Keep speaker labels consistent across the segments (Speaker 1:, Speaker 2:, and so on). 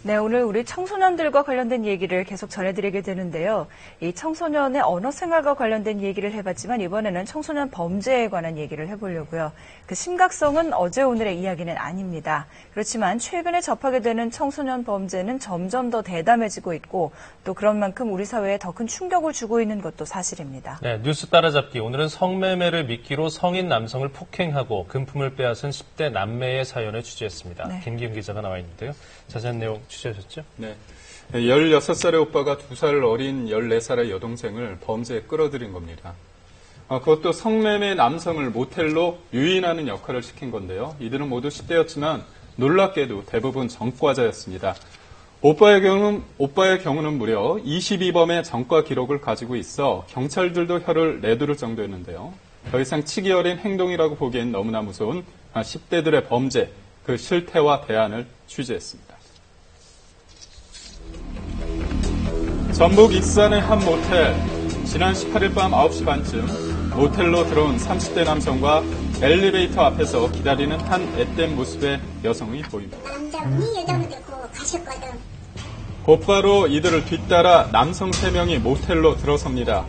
Speaker 1: 네, 오늘 우리 청소년들과 관련된 얘기를 계속 전해드리게 되는데요. 이 청소년의 언어 생활과 관련된 얘기를 해봤지만 이번에는 청소년 범죄에 관한 얘기를 해보려고요. 그 심각성은 어제 오늘의 이야기는 아닙니다. 그렇지만 최근에 접하게 되는 청소년 범죄는 점점 더 대담해지고 있고 또 그런 만큼 우리 사회에 더 큰 충격을 주고 있는 것도 사실입니다.
Speaker 2: 네, 뉴스 따라잡기. 오늘은 성매매를 미끼로 성인 남성을 폭행하고 금품을 빼앗은 10대 남매의 사연을 취재했습니다.
Speaker 1: 네.
Speaker 2: 김기훈 기자가 나와 있는데요. 자세한 내용 취재하셨죠?
Speaker 3: 네. 16살의 오빠가 2살 어린 14살의 여동생을 범죄에 끌어들인 겁니다. 그것도 성매매 남성을 모텔로 유인하는 역할을 시킨 건데요. 이들은 모두 10대였지만 놀랍게도 대부분 전과자였습니다. 오빠의 경우는 무려 22범의 전과 기록을 가지고 있어 경찰들도 혀를 내두를 정도였는데요. 더 이상 치기 어린 행동이라고 보기엔 너무나 무서운 10대들의 범죄, 그 실태와 대안을 취재했습니다. 전북 익산의 한 모텔. 지난 18일 밤 9시 반쯤 모텔로 들어온 30대 남성과 엘리베이터 앞에서 기다리는 한 앳된 모습의 여성이 보입니다.
Speaker 4: 남자분이 여자분 데리고 가셨거든.
Speaker 3: 곧바로 이들을 뒤따라 남성 3명이 모텔로 들어섭니다.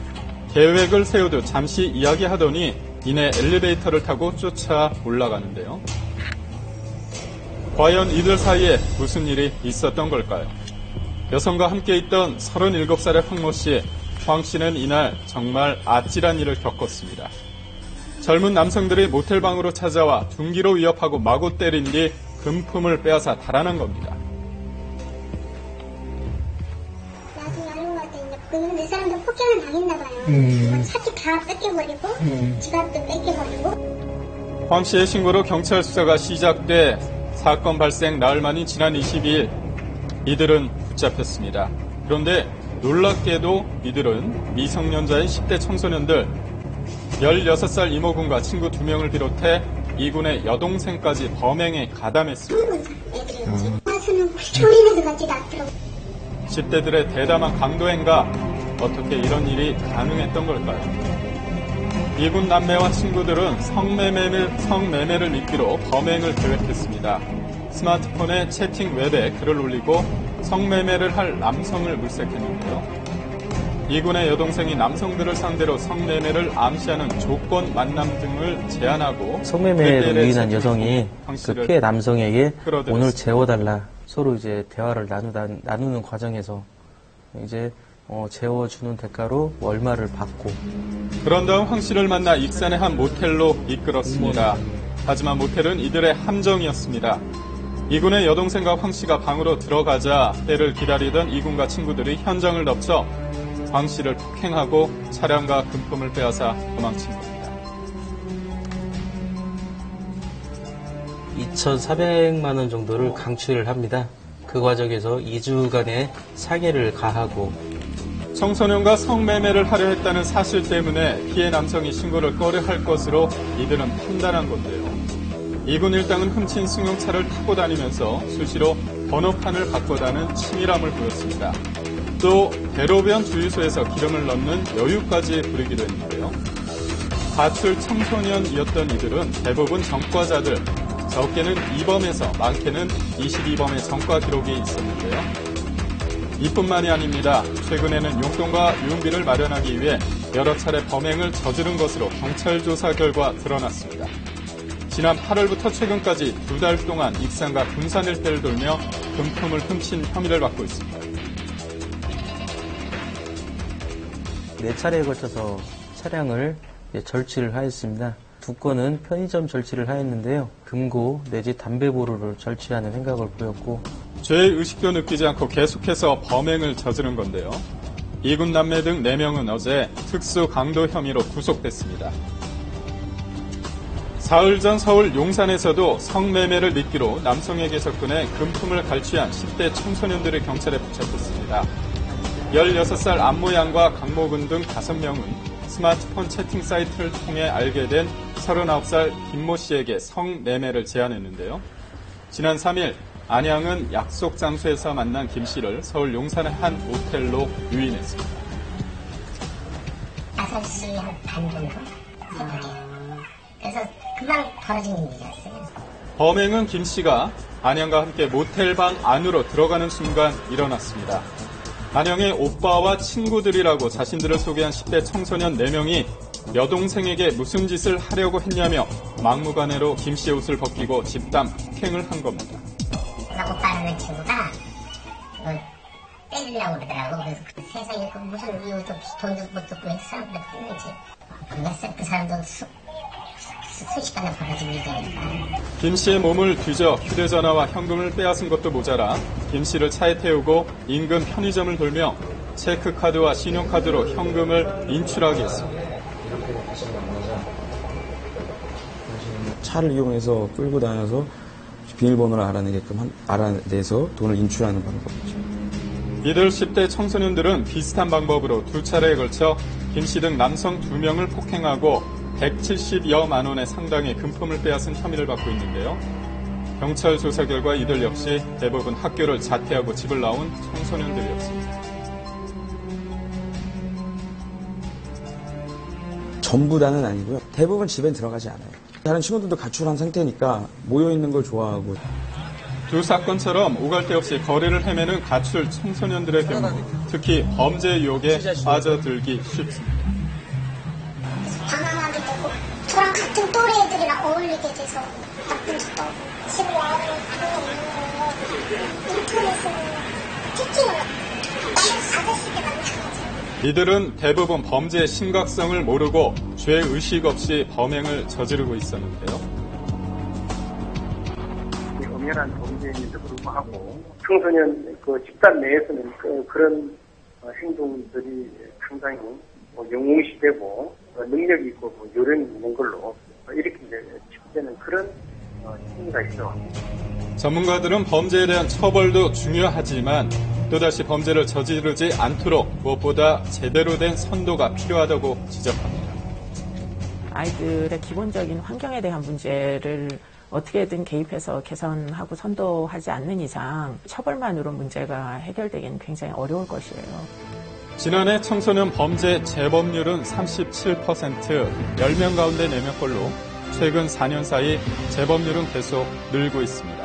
Speaker 3: 계획을 세우듯 잠시 이야기하더니 이내 엘리베이터를 타고 쫓아 올라가는데요. 과연 이들 사이에 무슨 일이 있었던 걸까요? 여성과 함께 있던 37살의 황모 씨, 황 씨는 이날 정말 아찔한 일을 겪었습니다. 젊은 남성들이 모텔방으로 찾아와 둔기로 위협하고 마구 때린 뒤 금품을 빼앗아 달아난 겁니다.
Speaker 4: 나중에 알고 봤더니 이 사람도 폭행을 당했나 봐요. 차키 다 뺏겨버리고 지갑도 뺏겨버리고.
Speaker 3: 황 씨의 신고로 경찰 수사가 시작돼 사건 발생 나흘 만인 지난 22일 이들은 붙잡혔습니다. 그런데 놀랍게도 이들은 미성년자인 10대 청소년들 16살 이모군과 친구 2명을 비롯해 이군의 여동생까지 범행에 가담했습니다.
Speaker 4: 애들이었지. 와서는 소리내도 같지도 않더라고.
Speaker 3: 10대들의 대담한 강도행가, 어떻게 이런 일이 가능했던 걸까요? 이군 남매와 친구들은 성매매를 미끼로 범행을 계획했습니다. 스마트폰에 채팅 웹에 글을 올리고 성매매를 할 남성을 물색했는데요. 이군의 여동생이 남성들을 상대로 성매매를 암시하는 조건 만남 등을 제안하고
Speaker 5: 성매매로 유인한 여성이 그 피해 남성에게
Speaker 3: 끌어들였습니다.
Speaker 5: 오늘 재워달라 서로 이제 대화를 나누는 과정에서 이제 재워주는 대가로 얼마를 받고
Speaker 3: 그런 다음 황 씨를 만나 익산의 한 모텔로 이끌었습니다. 하지만 모텔은 이들의 함정이었습니다. 이군의 여동생과 황 씨가 방으로 들어가자 때를 기다리던 이군과 친구들이 현장을 덮쳐 황 씨를 폭행하고 차량과 금품을 빼앗아 도망친 겁니다.
Speaker 5: 2,400만 원 정도를 강취를 합니다. 그 과정에서 2주간의 상해를 가하고
Speaker 3: 청소년과 성매매를 하려 했다는 사실 때문에 피해 남성이 신고를 꺼려할 것으로 이들은 판단한 건데요. 이군 일당은 훔친 승용차를 타고 다니면서 수시로 번호판을 바꿔다는 치밀함을 보였습니다. 또 대로변 주유소에서 기름을 넣는 여유까지 부리기도 했는데요. 가출 청소년이었던 이들은 대부분 전과자들, 적게는 2범에서 많게는 22범의 전과 기록이 있었는데요. 이뿐만이 아닙니다. 최근에는 용돈과 유흥비를 마련하기 위해 여러 차례 범행을 저지른 것으로 경찰 조사 결과 드러났습니다. 지난 8월부터 최근까지 2달 동안 익산과 군산 일대를 돌며 금품을 훔친 혐의를 받고 있습니다.
Speaker 5: 4차례에 걸쳐서 차량을 절취를 하였습니다. 2건은 편의점 절취를 하였는데요. 금고 내지 담배보루를 절취하는 행각을 보였고
Speaker 3: 죄의 의식도 느끼지 않고 계속해서 범행을 저지른 건데요. 이군 남매 등 4명은 어제 특수 강도 혐의로 구속됐습니다. 사흘 전 서울 용산에서도 성매매를 미끼로 남성에게 접근해 금품을 갈취한 10대 청소년들을 경찰에 붙잡혔습니다. 16살 안모양과 강모근 등 5명은 스마트폰 채팅 사이트를 통해 알게 된 39살 김모 씨에게 성매매를 제안했는데요. 지난 3일 안양은 약속 장소에서 만난 김 씨를 서울 용산의 한 모텔로 유인했습니다.
Speaker 4: 5시 한 반 정도 새벽에. 그래서 금방 벌어진 일이었어요.
Speaker 3: 범행은 김 씨가 안영과 함께 모텔방 안으로 들어가는 순간 일어났습니다. 안영의 오빠와 친구들이라고 자신들을 소개한 10대 청소년 4명이 여동생에게 무슨 짓을 하려고 했냐며 막무가내로 김 씨의 옷을 벗기고 집단 폭행을 한 겁니다.
Speaker 6: 오빠라는 친구가 때리려고 그러더라고. 그래서 세상에 무슨 이유도 없이 돈도 못 듣고 해서 사람들 그 사람도 순식간에 벌어진 일이니까.
Speaker 3: 김 씨의 몸을 뒤져 휴대전화와 현금을 빼앗은 것도 모자라 김 씨를 차에 태우고 인근 편의점을 돌며 체크카드와 신용카드로 현금을 인출하게 했습니다.
Speaker 7: 차를 이용해서 끌고 다녀서 비밀번호를 알아내서 돈을 인출하는 방법이죠.
Speaker 3: 이들 10대 청소년들은 비슷한 방법으로 2차례에 걸쳐 김 씨 등 남성 2명을 폭행하고 170여만 원의 상당의 금품을 빼앗은 혐의를 받고 있는데요. 경찰 조사 결과 이들 역시 대부분 학교를 자퇴하고 집을 나온 청소년들이었습니다.
Speaker 7: 전부 다는 아니고요. 대부분 집엔 들어가지 않아요. 다른 친구들도 가출한 상태니까 모여있는 걸 좋아하고.
Speaker 3: 두 사건처럼 오갈 데 없이 거리를 헤매는 가출 청소년들의 경우 특히 범죄 유혹에 빠져들기 쉽습니다.
Speaker 4: 방황하게 되고 저랑 같은 또래 애들이랑 어울리게 돼서 나쁜 짓도 하고 집을 나오는 인터넷으로 특히나 나는 아저씨게 만나가지고
Speaker 3: 이들은 대부분 범죄의 심각성을 모르고 죄의식 없이 범행을 저지르고 있었는데요.
Speaker 8: 엄연한 범죄임에도 불구하고 청소년 집단 내에서는 그런 행동들이 상당히 영웅시되고 능력이 있고 요령이 있는 걸로 이렇게 치부되는 그런 심리가 있어.
Speaker 3: 전문가들은 범죄에 대한 처벌도 중요하지만 또다시 범죄를 저지르지 않도록 무엇보다 제대로 된 선도가 필요하다고 지적합니다.
Speaker 9: 아이들의 기본적인 환경에 대한 문제를 어떻게든 개입해서 개선하고 선도하지 않는 이상 처벌만으로 문제가 해결되기는 굉장히 어려울 것이에요.
Speaker 3: 지난해 청소년 범죄 재범률은 37%, 10명 가운데 4명꼴로 최근 4년 사이 재범률은 계속 늘고 있습니다.